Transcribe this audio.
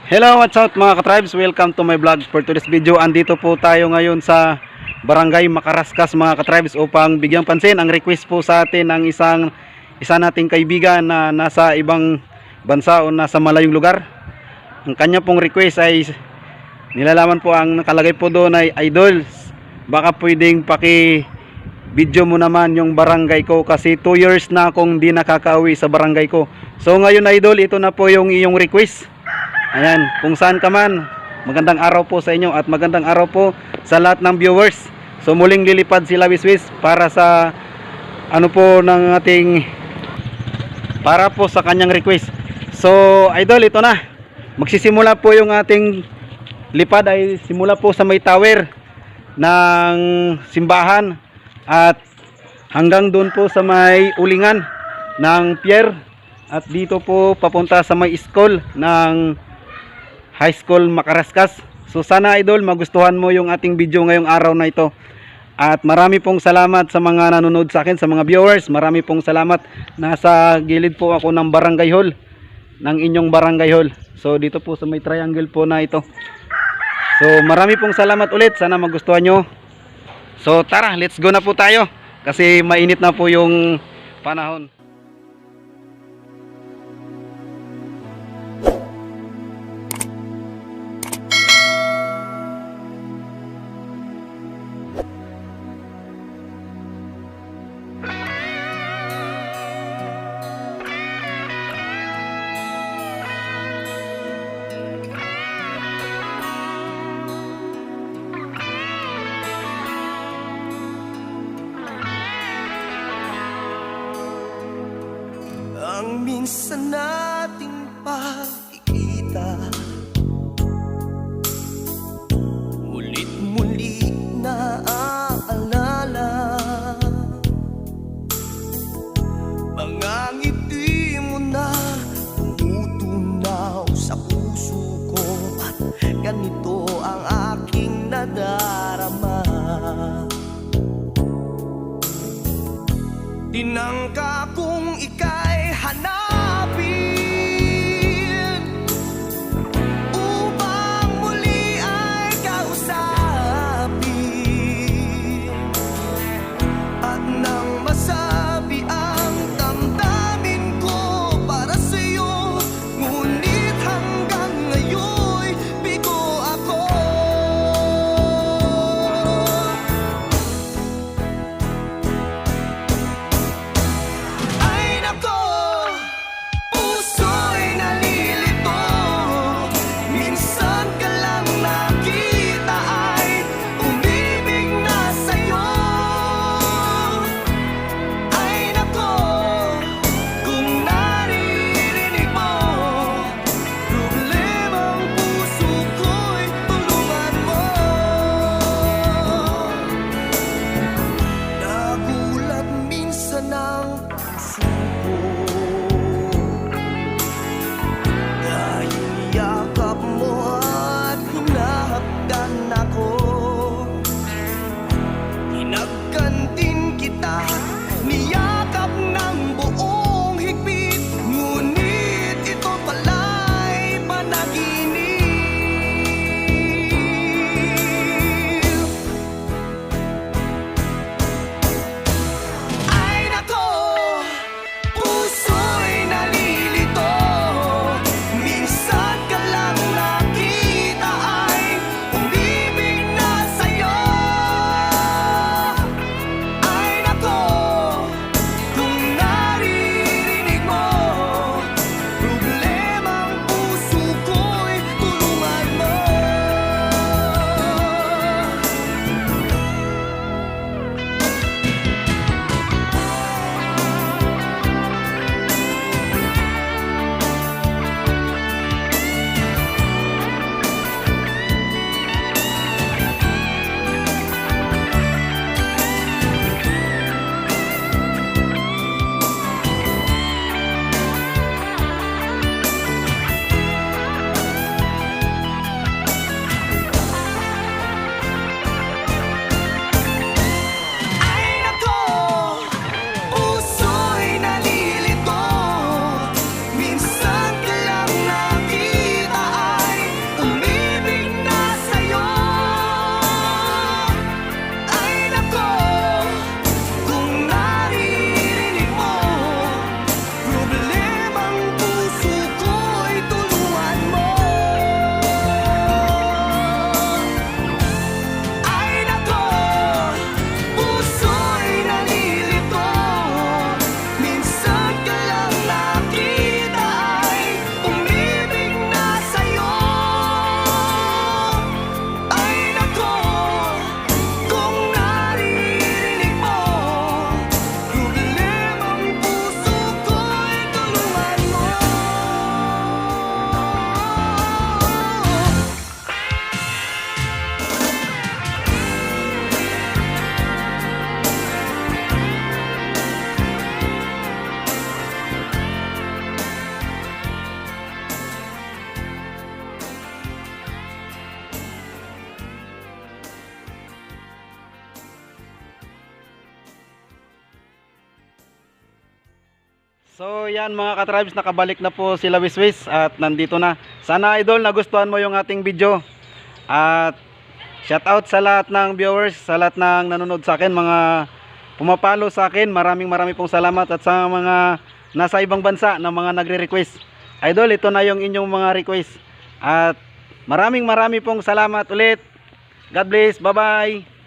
Hello, what's up mga ka-tribes? Welcome to my vlog. For today's video, andito po tayo ngayon sa Barangay Makaraskas mga ka-tribes upang bigyang pansin ang request po sa atin ng isa nating kaibigan na nasa ibang bansa o nasa malayong lugar. Ang kanya pong request ay nilalaman po, ang nakalagay po doon ay, "Idol, baka pwedeng video mo naman yung barangay ko kasi 2 years na akong di nakakauwi sa barangay ko." So ngayon, Idol, ito na po yung iyong request. Ayan, kung saan ka man, magandang araw po sa inyo at magandang araw po sa lahat ng viewers. So muling lilipad sila Wiswis para sa para po sa kanyang request. So Idol, ito na. Magsisimula po yung ating lipad ay simula po sa may tower ng simbahan at hanggang doon po sa may ulingan ng pier at dito po papunta sa may school ng High School Makaraskas. So sana Idol, magustuhan mo yung ating video ngayong araw na ito. At marami pong salamat sa mga nanonood sa akin, sa mga viewers. Marami pong salamat. Nasa gilid po ako ng barangay hall, ng inyong barangay hall. So dito po sa may triangle po na ito. So marami pong salamat ulit. Sana magustuhan nyo. So tara, let's go na po tayo. Kasi mainit na po yung panahon. Ang minsan nating pagkikita, mulit-muli na aalala. Mga ngiti mo na tumutunaw sa puso ko, at ganito ang aking nadarama. Tinangka kong ika'y hanapin upang muli ay kausapin, at nang masabi ang damdamin ko para sa'yo, ngunit hanggang ngayon'y bigo ako. Ay nako, So yan mga ka-tribes, nakabalik na po sila Wiswis at nandito na. Sana idol nagustuhan mo yung ating video. At shout out sa lahat ng viewers, sa lahat ng nanonood sa akin, mga pumapalo sa akin. Maraming pong salamat at sa mga nasa ibang bansa na mga nagre-request. Idol, ito na yung inyong mga request. At maraming pong salamat ulit. God bless. Bye-bye.